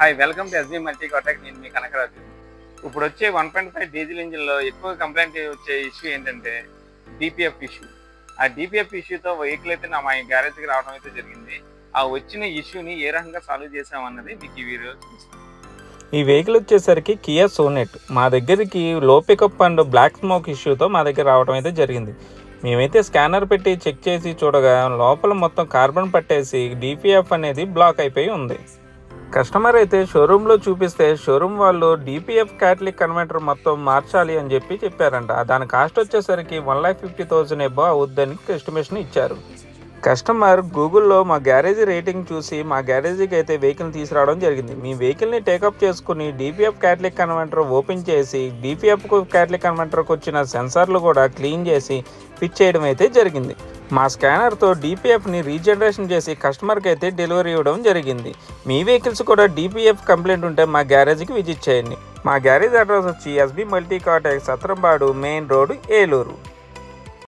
Hi welcome to SB multi contact. నేను మీ కనకరాజు. ఇప్పుడు వచ్చే 1.5 డీజిల్ ఇంజిన్లో ఎక్కువ కంప్లైంట్ వచ్చే ఇష్యూ ఏంటంటే డిపిఎఫ్ ఇష్యూ. ఆ డిపిఎఫ్ ఇష్యూతో వెహికల్ అయితే మా గ్యారేజ్కి రావడం అయితే జరిగింది. ఆ వచ్చిన ఇష్యూని ఏ రకంగా సాల్వ్ చేసామన్నది మీకు ఈ వీడియో చూపిస్తాను. ఈ వెహికల్ వచ్చేసరికి కియా సోనెట్ మా దగ్గరికి లో పికప్ అండ్ బ్లాక్ స్మోక్ ఇష్యూతో మా దగ్గర రావడం అయితే జరిగింది. మేమైతే స్కానర్ పెట్టి చెక్ చేసి చూడగా లోపల మొత్తం కార్బన్ పట్టేసి డిపిఎఫ్ అనేది బ్లాక్ అయిపోయి ఉంది. కస్టమర్ అయితే షోరూంలో చూపిస్తే షోరూమ్ వాళ్ళు డిపిఎఫ్ క్యాటలిక్ కన్వర్టర్ మొత్తం మార్చాలి అని చెప్పారంట. దాని కాస్ట్ వచ్చేసరికి 1,50,000 ఎబో అవుద్దని ఎస్టిమేషన్ ఇచ్చారు. కస్టమర్ గూగుల్లో మా గ్యారేజీ రేటింగ్ చూసి మా గ్యారేజీకి అయితే వెహికల్ తీసుకురావడం జరిగింది. మీ వెహికల్ని టేకప్ చేసుకుని డిపిఎఫ్ క్యాటలిక్ కన్వర్టర్ ఓపెన్ చేసి డిపిఎఫ్ క్యాటలిక్ కన్వర్టర్కి వచ్చిన సెన్సార్లు కూడా క్లీన్ చేసి ఫిట్ చేయడం అయితే జరిగింది. మా స్కానర్తో డిపిఎఫ్ని రీజనరేషన్ చేసి కస్టమర్కి అయితే డెలివరీ ఇవ్వడం జరిగింది. మీ వెహికల్స్ కూడా డిపిఎఫ్ కంప్లైంట్ ఉంటే మా గ్యారేజ్కి విజిట్ చేయండి. మా గ్యారేజ్ అడ్రస్ వచ్చి SB multi contact, Satrampadu main road, Eluru.